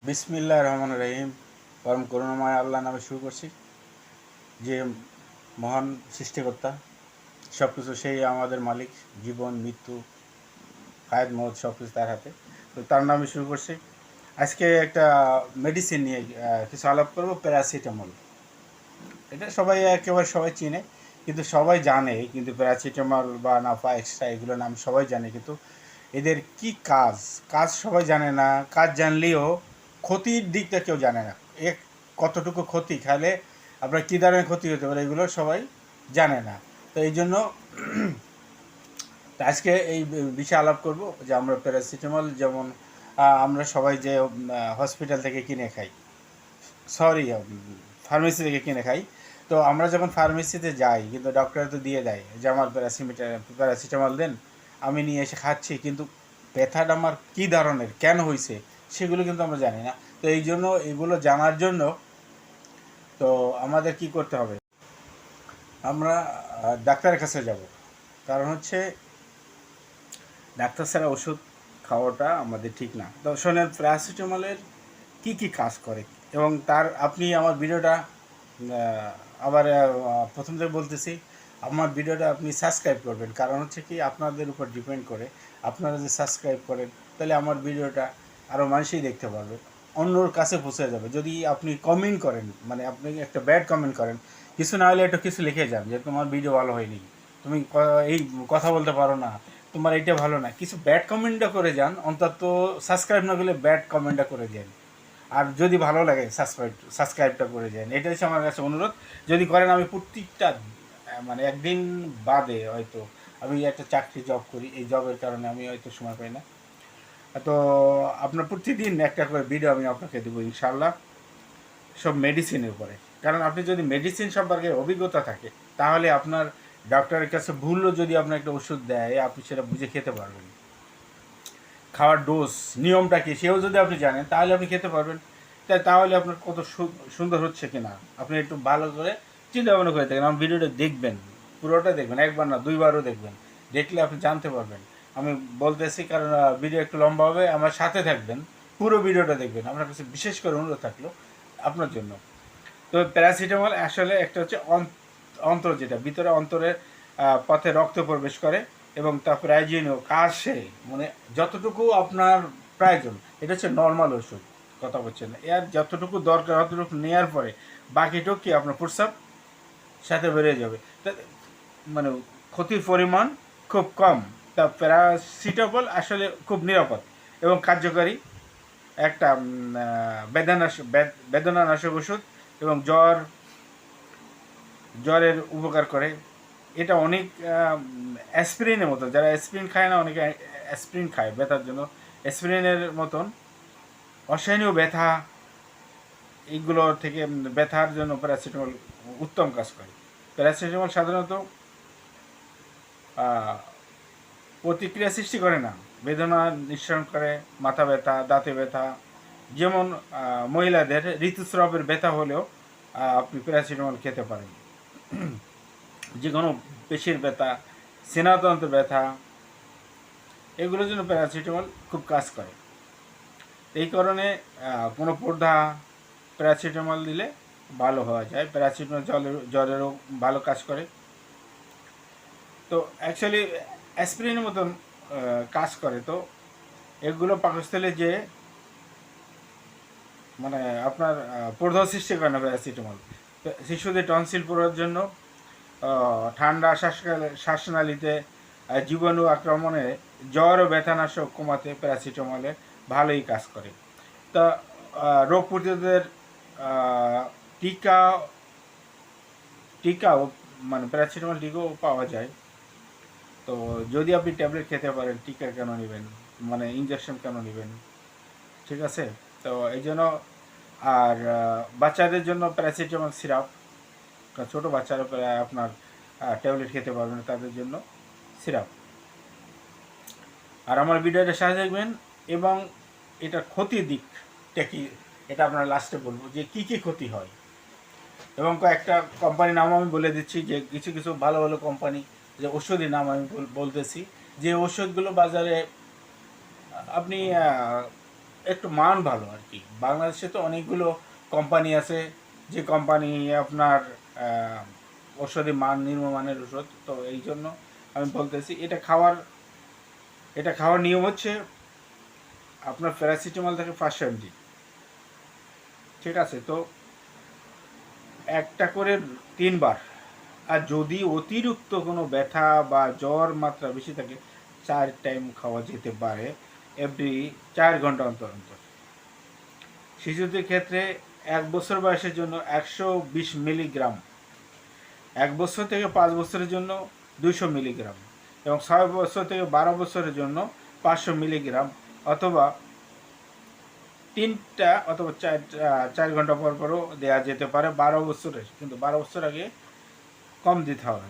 বিসমিল্লাহির রহমানির রহিম। পরম করুণাময় আল্লাহর নামে শুরু করছি, যে মহান সৃষ্টিকর্তা, সব কিছু সেই আমাদের মালিক। জীবন মৃত্যু হায়াত মওত সব কিছু তার হাতে। তো তার নামে শুরু করছি। আজকে একটা মেডিসিন নিয়ে কিছু আলাপ করবো, প্যারাসিটামল। এটা সবাই একেবারে সবাই চিনে, কিন্তু সবাই জানে, কিন্তু প্যারাসিটামল বা নাফা এক্সট্রা এগুলো নাম সবাই জানে, কিন্তু এদের কি কাজ কাজ সবাই জানে না। কাজ জানলেও ক্ষতির দিকটা কেউ জানে না। এ কতটুকু ক্ষতি খাইলে আপনার কী ধরনের ক্ষতি হতে পারে এগুলো সবাই জানে না। তো এই জন্য আজকে এই বিষয়ে আলাপ করব যে আমরা প্যারাসিটামল যেমন আমরা সবাই যে হসপিটাল থেকে কিনে খাই, সরি ফার্মেসি থেকে কিনে খাই। তো আমরা যখন ফার্মেসিতে যাই, কিন্তু ডক্টর তো দিয়ে দেয় যে আমার প্যারাসিটামল দেন, আমি নিয়ে এসে খাচ্ছি, কিন্তু ব্যথাটা আমার কী ধরনের কেন হয়েছে সেগুলো কিন্তু আমরা জানি না। তো এই জন্য এগুলো জানার জন্য তো আমাদের কি করতে হবে, আমরা ডাক্তারের কাছে যাব। কারণ হচ্ছে ডাক্তার ছাড়া ওষুধ খাওয়াটা আমাদের ঠিক না। তো শোনেন প্যারাসিটামলের কী কী কাজ করে, এবং তার আপনি আমার ভিডিওটা আবার প্রথম থেকে বলতেছি, আমার ভিডিওটা আপনি সাবস্ক্রাইব করবেন। কারণ হচ্ছে কি, আপনাদের উপর ডিপেন্ড করে। আপনারা যদি সাবস্ক্রাইব করেন তাহলে আমার ভিডিওটা আরও মানুষই দেখতে পারবে, অন্যর কাছে পৌঁছে যাবে। যদি আপনি কমেন্ট করেন, মানে আপনি একটা ব্যাড কমেন্ট করেন, কিছু না হলে একটু কিছু লিখে যান যে তোমার ভিডিও ভালো হয়নি, তুমি এই কথা বলতে পারো না, তোমার এইটা ভালো না, কিছু ব্যাড কমেন্টটা করে যান। অন্তত সাবস্ক্রাইব না করলে ব্যাড কমেন্টটা করে যান। আর যদি ভালো লাগে সাবস্ক্রাইবটা করে যান। এটা হচ্ছে আমার কাছে অনুরোধ। যদি করেন, আমি প্রত্যেকটা মানে একদিন বাদে হয়তো, আমি একটা চাকরি জব করি, এই জবের কারণে আমি হয়তো সময় পাই না। তো আপনার প্রতিদিন একটা করে ভিডিও আমি আপনাকে দেবো ইনশাল্লাহ, সব মেডিসিনের উপরে। কারণ আপনি যদি মেডিসিন সম্পর্কে অভিজ্ঞতা থাকে, তাহলে আপনার ডক্টরের কাছে ভুলও যদি আপনার একটা ওষুধ দেয়, আপনি সেটা বুঝে খেতে পারবেন। খাওয়ার ডোজ নিয়মটা কি সেও যদি আপনি জানেন, তাহলে আপনি খেতে পারবেন। তাহলে আপনার কত সুন্দর হচ্ছে কিনা আপনি একটু ভালো করে চিন্তা ভাবনা করে থাকেন। আমার ভিডিওটা দেখবেন, পুরোটা দেখবেন, একবার না দুইবারও দেখবেন। দেখলে আপনি জানতে পারবেন। আমি বলতেছি কারণ ভিডিও একটু লম্বা হবে, আমার সাথে থাকবেন, পুরো ভিডিওটা দেখবেন। আপনার কাছে বিশেষ করে অনুরোধ থাকলো আপনার জন্য। তো প্যারাসিটামল আসলে একটা হচ্ছে অন্তর, যেটা ভিতরে অন্তরের পথে রক্ত প্রবেশ করে, এবং তা প্রয়োজনীয় কাজ সে, মানে যতটুকু আপনার প্রয়োজন, এটা হচ্ছে নর্মাল ওষুধ। কথা বলছেন, এর যতটুকু দরকার ততটুকু নেওয়ার পরে বাকিটুকু কি আপনার প্রস্রাব সাথে বেরিয়ে যাবে। তা মানে ক্ষতির পরিমাণ খুব কম। তা প্যারাসিটামল আসলে খুব নিরাপদ এবং কার্যকারী একটা বেদনানাশক ওষুধ, এবং জ্বরের উপকার করে। এটা অনেক অ্যাসপিরিনের মতো, যারা অ্যাসপিরিন খায় না, অনেকে অ্যাসপিরিন খায় ব্যথার জন্য। অ্যাসপিরিনের মতন অসহনীয় ব্যথা, এইগুলো থেকে ব্যথার জন্য প্যারাসিটামল উত্তম কাজ করে। প্যারাসিটামল সাধারণত প্রতিক্রিয়া সৃষ্টি করে না, বেদনা নিঃসরণ করে। মাথা ব্যথা, দাঁতে ব্যথা, যেমন মহিলাদের ঋতুস্রাবের ব্যথা হলেও আপনি প্যারাসিটামল খেতে পারেন। যে কোনো পেশির ব্যথা, সেনাতন্ত্র ব্যথা, এগুলোর জন্য প্যারাসিটামল খুব কাজ করে। এই কারণে কোনো প্রদা প্যারাসিটামল দিলে ভালো হওয়া যায়। প্যারাসিটামল জ্বরেরও ভালো কাজ করে। তো অ্যাকচুয়ালি অ্যাসপিরিনের মতন কাজ করে। তো এগুলো পাকস্থলে যে মানে আপনার প্রদাহ সৃষ্টি করে না প্যারাসিটামল। শিশুদের টনসিল পড়ার জন্য, ঠান্ডা শ্বাসনালীতে জীবাণু আক্রমণে, জ্বর ও ব্যথানাশক কমাতে প্যারাসিটামলে ভালোই কাজ করে। তা রোগ প্রতিরোধের টিকা টিকাও মানে প্যারাসিটামল টিকাও পাওয়া যায়। তো যদি আপনি ট্যাবলেট খেতে পারেন, টিকা কেন নেবেন, মানে ইঞ্জেকশন কেন নেবেন? ঠিক আছে। তো এই জন্য, আর বাচ্চাদের জন্য প্যারাসিটামল সিরাপ, ছোটো বাচ্চারা প্রায় আপনার ট্যাবলেট খেতে পারবে না, তাদের জন্য সিরাপ। আর আমার ভিডিওটা সাথে দেখবেন, এবং এটা ক্ষতির দিকটা কি এটা আপনার লাস্টে বলবো যে কী কী ক্ষতি হয়, এবং কয়েকটা কোম্পানির নাম আমি বলে দিচ্ছি, যে কিছু কিছু ভালো ভালো কোম্পানি, যে ওষুধের নাম আমি বলতেছি, যে ওষুধগুলো বাজারে আপনি একটু মান ভালো আর কি। বাংলাদেশে তো অনেকগুলো কোম্পানি আছে, যে কোম্পানি আপনার ওষুধে মান নিম্নমানের ওষুধ। তো এই জন্য আমি বলতেছি এটা খাওয়ার নিয়ম হচ্ছে আপনার প্যারাসিটামল থেকে 500 mg, ঠিক আছে? তো একটা করে 3 বার। আর যদি অতিরিক্ত কোনো ব্যথা বা জ্বর মাত্রা বেশি থাকে 4 টাইম খাওয়া যেতে পারে, এভরি 4 ঘন্টা অন্তর অন্তর। শিশুদের ক্ষেত্রে 1 বছর বয়সের জন্য 120 মিলিগ্রাম, 1 বছর থেকে 5 বছরের জন্য 200 মিলিগ্রাম, এবং 6 বছর থেকে 12 বছরের জন্য 500 মিলিগ্রাম, অথবা 3টা অথবা 4 ঘন্টা পর পরও দেওয়া যেতে পারে 12 বছরের, কিন্তু 12 বছর আগে কম দিতে হবে।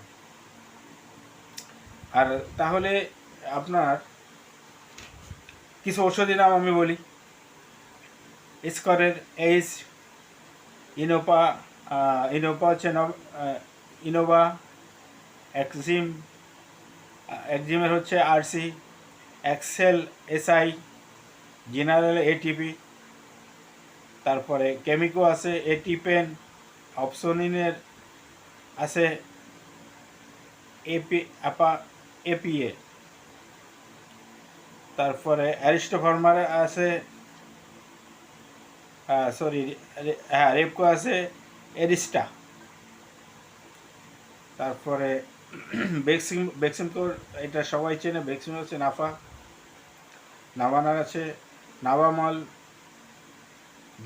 আর তাহলে আপনার কিছু ঔষধি নাম আমি বলি। স্করের এইচ, ইনোপা, ইনোপা হচ্ছে ইনোভা, একজিমের হচ্ছে RC, Excel SI, general ATP, তারপরে কেমিকো আছে এটিপেন, অপসোনিনের আছে এপিএ, তারপরে অ্যারিস্টোফার্মার আছে, রেপকো আছে এরিস্টা, তারপরে বেক্সিমকোর, এটা সবাই চেনে, বেক্সিম হচ্ছে নাভানার আছে নাভামল,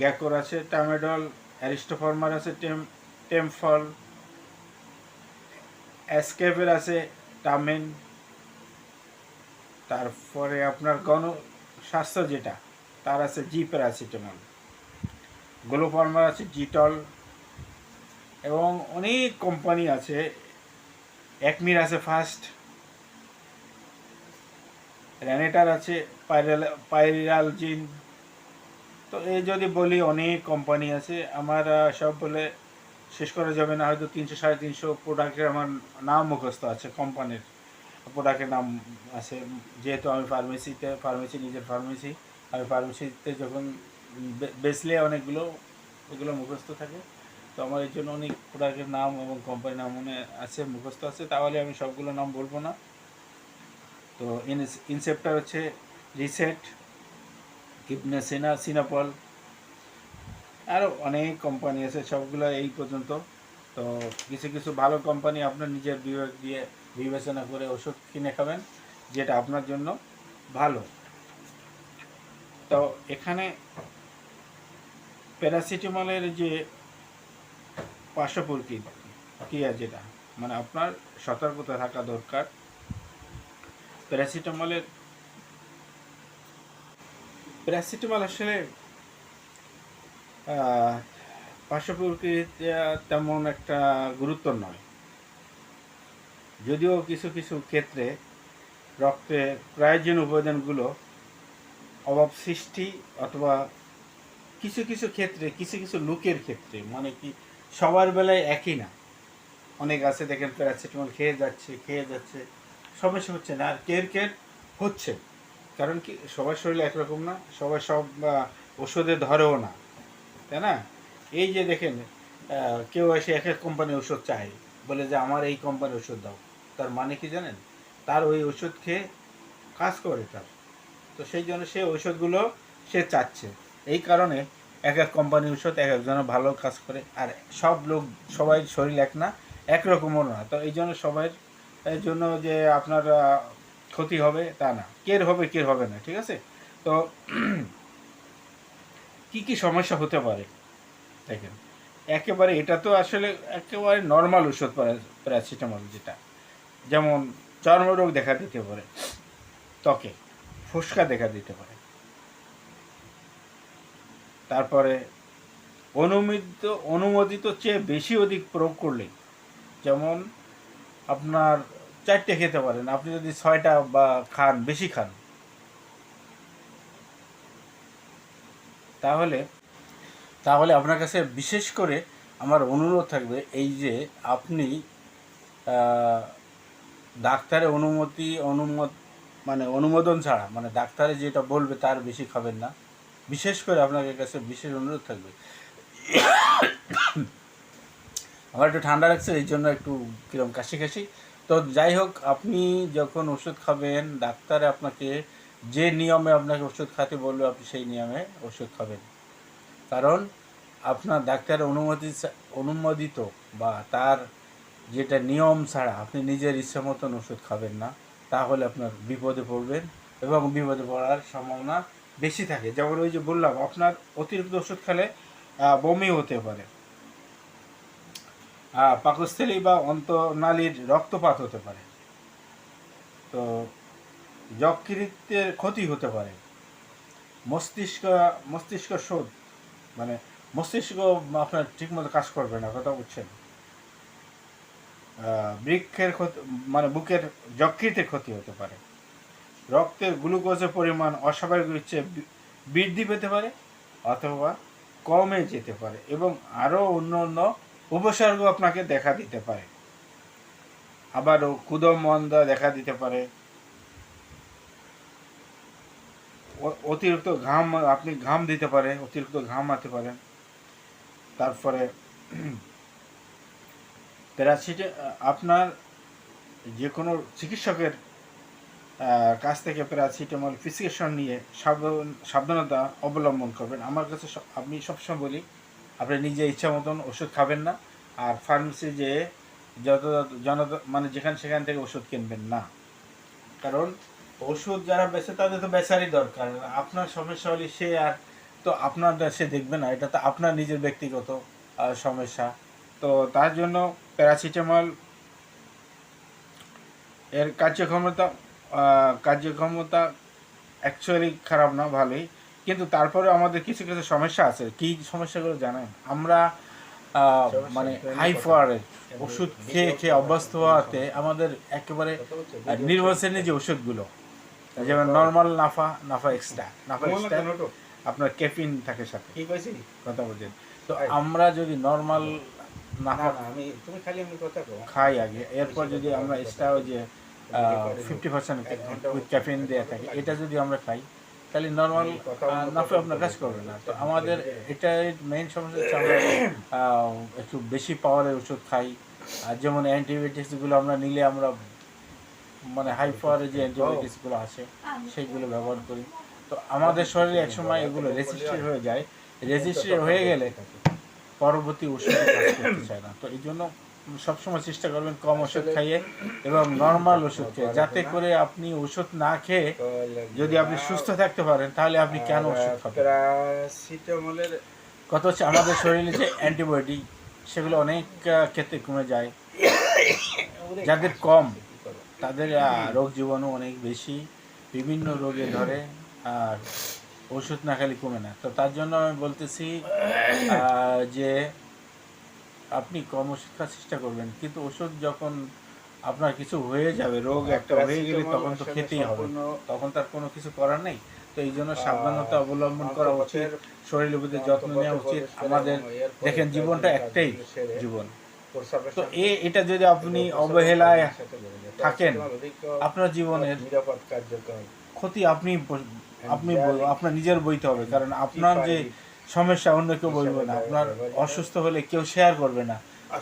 গ্যাকোর আছে টামেডল, অ্যারিস্টোফার্মার আছে টেমফল, অ্যাসকেপের আছে টামেন, তারপরে আপনার স্বাস্থ্য যেটা তার আছে প্যারাসিটামল, গ্লোফার্মার আছে জিটল, এবং অনেক কোম্পানি আছে, একমির আছে ফার্স্ট, র্যানেটার আছে পাইরালজিন। তো এই যদি বলি অনেক কোম্পানি আছে, আমার সব বলে শেষ করা যাবে না, হয়তো 300-350 প্রোডাক্টের আমার নাম মুখস্থ আছে, কোম্পানির প্রোডাক্টের নাম আছে। যেহেতু আমি নিজের ফার্মেসি, আমি ফার্মেসিতে যখন বেচলে অনেকগুলো ওগুলো মুখস্থ থাকে, তো আমার এই জন্য অনেক প্রোডাক্টের নাম এবং কোম্পানির নাম মনে আছে, মুখস্থ আছে, তাহলে আমি সবগুলো নাম বলবো না। তো ইনসেপ্টার হচ্ছে রিসেট, সিনাপল, আরও অনেক কোম্পানি আছে, সবগুলো এই পর্যন্ত। তো কিছু কিছু ভালো কোম্পানি আপনার নিজের বিবেক দিয়ে বিবেচনা করে ওষুধ কিনে খাবেন, যেটা আপনার জন্য ভালো। তো এখানে প্যারাসিটামলের যে পার্শ্ব প্রতিক্রিয়া, যেটা মানে আপনার সতর্কতা থাকা দরকার। প্যারাসিটামল আসলে পার্শ্ব প্রতিক্রিয়া তেমন একটা গুরুত্ব নয়, যদিও কিছু কিছু ক্ষেত্রে রক্তে প্রয়োজনীয় উপাদানগুলো অভাব সৃষ্টি, অথবা কিছু কিছু ক্ষেত্রে কিছু কিছু লোকের ক্ষেত্রে, মানে কি সবার বেলায় একই না, অনেক আছে দেখেন প্যারাসিটামল খেয়ে যাচ্ছে সমস্যা হচ্ছে না, আর কের হচ্ছে। কারণ কি সবার শরীর একরকম না, সবার সব ওষুধে ধরেও না, তাই না? এই যে দেখেন কেউ এসে এক এক কোম্পানির ওষুধ চায়, বলে যে আমার এই কোম্পানির ওষুধ দাও, তার মানে কি জানেন? তার ওই ওষুধ খেয়ে কাজ করে তার, তো সেই জন্য সে ওষুধগুলো সে চাচ্ছে। এই কারণে এক এক কোম্পানির ওষুধ এক একজনের ভালো কাজ করে, আর সবাই শরীর এক না, একরকমও না। তো এই জন্য সবাই জন্য যে আপনার ক্ষতি হবে তা না, কের হবে না, ঠিক আছে? তো কি কি সমস্যা হতে পারে দেখেন, একেবারে এটা তো আসলে একেবারে নর্মাল ওষুধ প্যারাসিটামল, যেটা যেমন চর্মরোগ দেখা দিতে পারে, ত্বকে ফুসকা দেখা দিতে পারে, তারপরে অনুমোদিত চেয়ে বেশি অধিক প্রয়োগ করলে, যেমন আপনার 4টে খেতে পারেন, আপনি যদি 6টা বা বেশি খান, তাহলে আপনার কাছে বিশেষ করে আমার অনুরোধ থাকবে, এই যে আপনি ডাক্তারের অনুমোদন ছাড়া, মানে ডাক্তারে যেটা বলবে তার বেশি খাবেন না। বিশেষ করে আপনার কাছে বিশেষ অনুরোধ থাকবে, আমার একটু ঠান্ডা লাগছে, এই জন্য একটু কিরম কাশি কাশি। তো যাই হোক, আপনি যখন ওষুধ খাবেন, ডাক্তারে আপনাকে যে নিয়মে আপনাকে ওষুধ খেতে বলবে আপনি সেই নিয়মে ওষুধ খাবেন। কারণ আপনার ডাক্তারের অনুমোদিত বা তার যেটা নিয়ম ছাড়া আপনি নিজের ইচ্ছা মতন ওষুধ খাবেন না, তাহলে আপনার বিপদে পড়বেন এবং বিপদে পড়ার সম্ভাবনা বেশি থাকে। যেমন ওই যে বললাম, আপনার অতিরিক্ত ওষুধ খেলে বমি হতে পারে, পাকস্থলী বা অন্তনালীর রক্তপাত হতে পারে, তো যকৃতের ক্ষতি হতে পারে, মস্তিষ্ক মস্তিষ্ক শোধ মানে মস্তিষ্ক আপনার ঠিকমতো কাজ করবে না, কথা বুঝছেন, বৃক্ষের ক্ষতি মানে বুকের যকৃতের ক্ষতি হতে পারে, রক্তের গ্লুকোজের পরিমাণ অস্বাভাবিক চেয়ে বৃদ্ধি পেতে পারে অথবা কমে যেতে পারে, এবং আরও অন্য অন্য উপসর্গ আপনাকে দেখা দিতে পারে। আবারও ক্ষুধা দেখা দিতে পারে, অতিরিক্ত ঘাম, আপনি ঘাম দিতে পারে, অতিরিক্ত ঘাম আতে পারে। তারপরে আপনার যে কোনো চিকিৎসকের কাছ থেকে প্যারাসিটামল প্রেসক্রিপশন নিয়ে সাবধানতা অবলম্বন করবেন। আমার কাছে আমি সবসময় বলি, আপনি নিজে ইচ্ছা মতন ওষুধ খাবেন না, আর ফার্মেসি যে যত মানে যেখানে সেখান থেকে ওষুধ কিনবেন না। কারণ ওষুধ যারা বেচে তাদের তো বেচারই দরকার, আপনার সমস্যা হলে সে আর তো আপনার সে দেখবে না, এটা তো আপনার নিজের ব্যক্তিগত সমস্যা। তো তার জন্য প্যারাসিটামল এর কার্যক্ষমতা অ্যাকচুয়ালি খারাপ না, ভালোই, কিন্তু তারপরে আমাদের কিছু কিছু সমস্যা আছে। কী সমস্যাগুলো জানেন? আমরা মানে হাই পাওয়ারের ওষুধ খেয়ে খেয়ে অভ্যস্ত হওয়াতে আমাদের একেবারে নির্ভরশীল যে ওষুধগুলো, যেমন নর্মাল নাফা এক্সট্রা আপনার ক্যাফিন থাকে সাথে, কথা বলছেন। তো আমরা যদি নর্মাল নাফা খাই আগে, এরপর যদি আমরা এক্সট্রা ওই যে 50% উইথ ক্যাফিন দেওয়া থাকে, এটা যদি আমরা খাই, তাহলে নর্মাল নাফে আপনার কাজ করবে না। তো আমাদের এটাই মেইন সমস্যা হচ্ছে, আমরা একটু বেশি পাওয়ারের ওষুধ খাই। আর যেমন অ্যান্টিবায়োটিক্সগুলো আমরা নিলে আমরা মানে হাই পাওয়ারের যে অ্যান্টিবায়োটিক্সগুলো আছে সেইগুলো ব্যবহার করি। তো আমাদের শরীরে একসময় এগুলো রেজিস্ট্রেট হয়ে যায়, রেজিস্ট্রেট হয়ে গেলে পরবর্তী ওষুধ কাজ করতে চায় না। তো এই জন্য সবসময় চেষ্টা করবেন কম ওষুধ খাইয়ে এবং নর্মাল ওষুধ খেয়ে, যাতে করে আপনি ওষুধ না খেয়ে যদি আপনি সুস্থ থাকতে পারেন, তাহলে আপনি কেন ওষুধ খাবেন? প্যারাসিটামলের কথা হচ্ছে, আমাদের শরীরে যে অ্যান্টিবায়োটিক সেগুলো অনেক ক্ষেত্রে কমে যায়, যাদের কম তাদের রোগ জীবাণু অনেক বেশি, বিভিন্ন রোগে ধরে, আর ওষুধ না খেলে কমে না। তো তার জন্য আমি বলতেছি যে আপনি কম ওষুধ খাওয়ার চেষ্টা করবেন, কিন্তু ওষুধ যখন আপনার কিছু হয়ে যাবে, রোগ একটা হয়ে গেলে, তখন তো খেতেই হবে, তখন তার কোনো কিছু করার নেই। তো এই জন্য সাবধানতা অবলম্বন করা উচিত, শরীরের প্রতি যত্ন নেওয়া উচিত। আমাদের দেখেন, জীবনটা একটাই জীবন, তো এটা যদি আপনি অবহেলায় থাকেন, আপনার জীবনের ক্ষতি আপনি আপনার নিজের বইতে হবে। কারণ আপনার যে সমস্যা অন্য কেউ বলবে না, আপনার অসুস্থ হলে কেউ শেয়ার করবে না।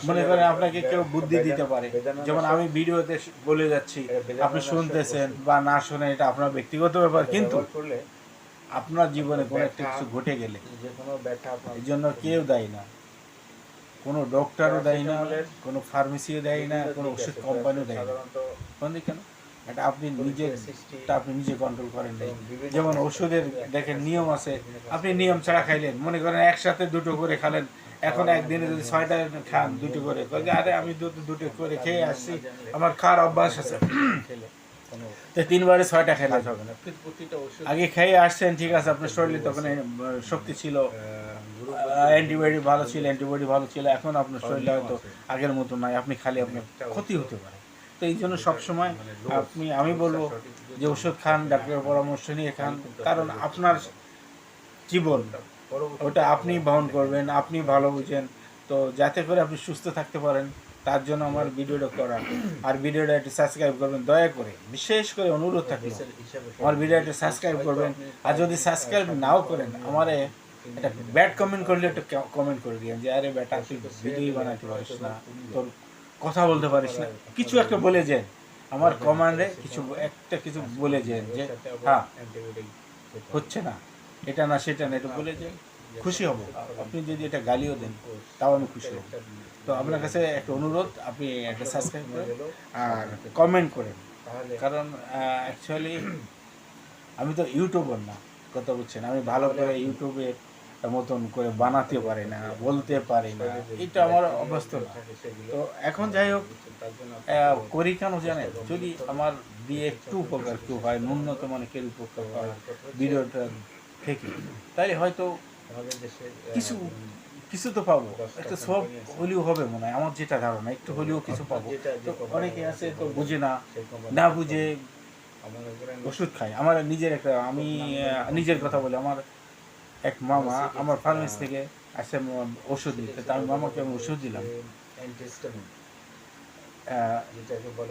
মনে করেন আপনাকে কেউ বুদ্ধি দিতে পারে, যেমন আমি ভিডিওতে বলে যাচ্ছি, আপনি শুনতেছেন বা না শুনে এটা আপনার ব্যক্তিগত ব্যাপার, কিন্তু আপনার জীবনে কোনো একটা কিছু ঘটে গেলে এই জন্য কেউ দায়ী না, কোনো ডক্টরও দায়ী না, কোনো ফার্মেসিও দায়ী না, কোনো ওষুধ কোম্পানিও দায়ী না। কেন? এটা আপনি নিজে কন্ট্রোল করেন নাই। যেমন ওষুধের দেখেন নিয়ম আছে, আপনি নিয়ম ছাড়া খাইলেন, মনে করেন একসাথে দুটো করে খালেন, এখন একদিনে যদি 6টা খান, দুটো করে, আরে আমি দুটো করে খেয়ে আসছি, আমার খাওয়ার অভ্যাস আছে, তো 3বারে 6টা খেলে হবে না। আগে খেয়ে আসছেন, ঠিক আছে, আপনার শরীরে তখন শক্তি ছিল, অ্যান্টিবায়োটিক ভালো ছিল, এখন আপনার শরীরে হয়তো আগের মতো নাই, আপনি খালি আপনার ক্ষতি হতে পারে। তো এই জন্য সবসময় আমি বলবো যে ওষুধ খান, ডাক্তারের পরামর্শ নিয়ে খান, কারণ আপনার জীবন ওটা আপনি বহন করবেন, আপনি ভালো বুঝেন। তো যাতে করে আপনি সুস্থ থাকতে পারেন, তার জন্য আমার ভিডিওটা করা। আর ভিডিওটা একটু সাবস্ক্রাইব করবেন দয়া করে, বিশেষ করে অনুরোধ থাকলো আমার ভিডিওটা সাবস্ক্রাইব করবেন। আর যদি সাবস্ক্রাইব নাও করেন, আমার একটা ব্যাড কমেন্ট করলে একটু কমেন্ট করে দিন যে আরে বেটা তুই ভিডিও বানাতে পারিস না, তোর কথা বলতে পারিস না, কিছু একটা বলে যান আমার কমেন্টে, কিছু বলে যান যে হ্যাঁ হচ্ছে না, এটা না সেটা না, এটা বলে যান, খুশি হব। আপনি যদি এটা গালিও দেন তাও আমি খুশি হব। তো আপনার কাছে একটা অনুরোধ, আপনি একটা সাবস্ক্রাইব করেন আর কমেন্ট করেন, কারণ অ্যাকচুয়ালি আমি তো ইউটিউবার না, কথা বলছেন, আমি ভালো করে ইউটিউবের মতন করে বানাতে পারি না, বলতে পারি না, এটা আমার অভ্যস্ত না। তো এখন যাই হোক, করি কেন জানেন, যদি আমার দিয়ে একটু উপকার কেউ হয়, ন্যূনতম অনেকের উপকার হয় ভিডিওটা থেকে, তাই হয়তো কিছু কিছু তো পাবো, একটা সব হলেও হবে মনে হয়, আমার যেটা ধারণা, একটু হলেও কিছু পাবো। তো অনেকে আছে তো বুঝে না, না বুঝে ওষুধ খায়। আমার নিজের আমি নিজের কথা বলি, আমার এক মামা আমার ফার্মেসি থেকে আসে ওষুধ দিতে, তা আমি মামাকে আমি ওষুধ দিলাম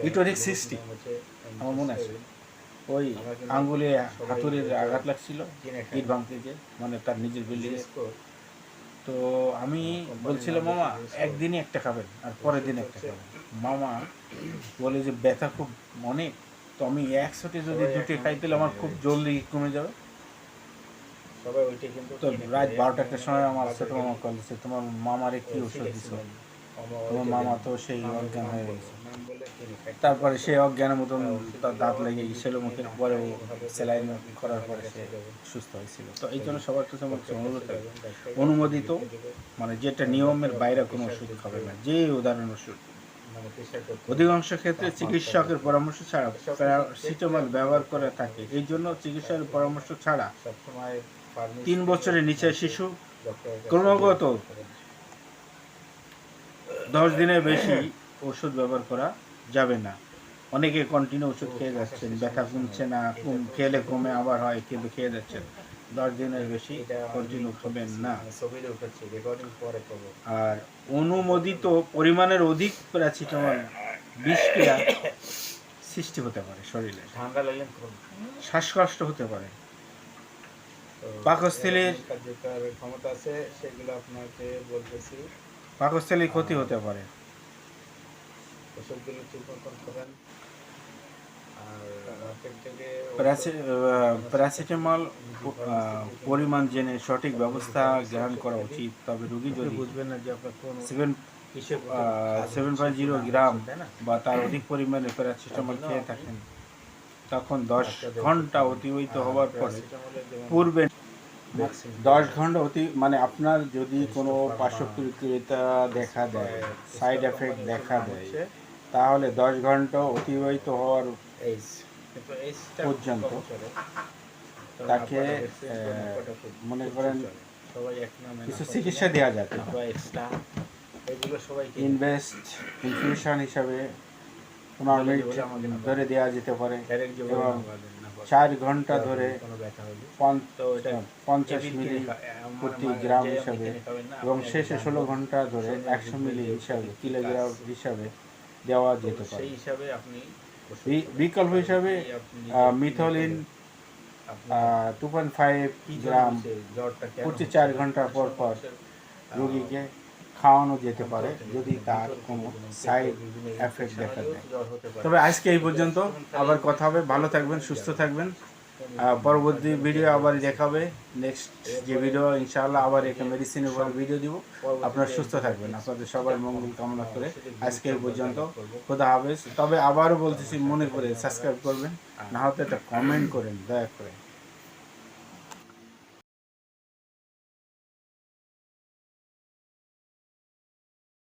ইটোরিক 60, আমার মনে আছে, ওই আঙ্গুলে হাতুড়ির আঘাত লাগছিল ইট ভাঙতে গিয়ে, মানে তার নিজের বিল্ডিং। তো আমি বলছিলাম মামা একদিনই একটা খাবেন আর পরের দিন একটা খাবেন। মামা বলে যে ব্যথা খুব অনেক, তো আমি একসাথে যদি দুটি খাই তাহলে আমার খুব জলদি কমে যাবে। তো রাত 12টার সময় আমার ছোট মামা কল দিচ্ছে, তোমার মামারে কি ওষুধ দিচ্ছ? তোমার মামা তো সেই অজ্ঞান হয়ে গেছে। তারপরে সেই অজ্ঞানের মতন তার দাঁত লেগে গেছিল মুখের, পরে স্যালাইন করার পরে সে সুস্থ হয়েছিল। তো এই জন্য সবার কাছে আমার অনুরোধ থাকবে, অনুমোদিত মানে যেটা নিয়মের বাইরে কোনো ওষুধ খাবে না, যে উদাহরণ ওষুধ। অধিকাংশ ক্ষেত্রে চিকিৎসকের পরামর্শ ছাড়া প্যারাসিটামল ব্যবহার করে থাকে। এই জন্য চিকিৎসকের পরামর্শ ছাড়া 3 বছরের নিচে শিশু ক্রমাগত 10 দিনের বেশি ওষুধ ব্যবহার করা যাবে না। অনেকে কন্টিনিউ ওষুধ খেয়ে যাচ্ছেন, ব্যথা কমছে না, খেলে কমে আবার হয়, কিন্তু খেয়ে যাচ্ছেন, 10 দিনের বেশি কন্টিনিউ খাবেন না। আর অনুমোদিত পরিমাণের অধিক প্যারাসিটামল বিষক্রিয়া সৃষ্টি হতে পারে শরীরে, শ্বাসকষ্ট হতে পারে, পাকস্থলীর ক্ষমতা আছে, সেগুলো আপনাকে বলতেছি, পাকস্থলীর ক্ষতি হতে পারে। ওষুধগুলো ঠিকমতো খাবেন। প্যারাসিটামল পরিমাণ জেনে সঠিক ব্যবস্থা গ্রহণ করা উচিত। তবে রোগী যদি বুঝবেন না যে আপনার 7.0 গ্রাম বা তার অধিক পরিমাণে প্যারাসিটামল খেয়ে থাকেন, তখন 10 ঘন্টা অতিবাহিত হওয়ার পরে পূর্বে 10 ঘন্টা মানে আপনার যদি কোনো পার্শ্বপ্রতিক্রিয়া দেখা দেয়, সাইড এফেক্ট দেখা দেয়, তাহলে 10 ঘন্টা অতিবাহিত হওয়ার পর্যন্ত তাকে মনে করেন কিছু চিকিৎসা দেওয়া যাবে, ইনফিউশন হিসাবে 15 মিনিট ধরে দেওয়া যেতে পারে, এবং 4 ঘন্টা ধরে 50 মিলি প্রতি গ্রাম হিসাবে, এবং শেষে 16 ঘন্টা ধরে 100 মিলি হিসাবে কিলোগ্রাম হিসাবে দেওয়া যেতে পারে। বিকল্প হিসাবে মিথলিন 2.5 গ্রাম প্রতি 4 ঘন্টা পর পর রোগীকে খাওয়ানো যেতে পারে যদি তার কোনো সাইড এফেক্ট দেখা দেয়। তবে আজকে এই পর্যন্ত, আবার কথা হবে। ভালো থাকবেন, সুস্থ থাকবেন। পরবর্তী ভিডিও আবার দেখাবে, নেক্সট যে ভিডিও ইনশাআল্লাহ আবার একটা মেডিসিনের উপর ভিডিও দিব। আপনারা সুস্থ থাকবেন, আপনাদের সবার মঙ্গল কামনা করে আজকে এই পর্যন্ত, খোদা হাফেজ। তবে আবারও বলতেছি, মনে করে সাবস্ক্রাইব করবেন, না হতে একটা কমেন্ট করেন দয়া করে।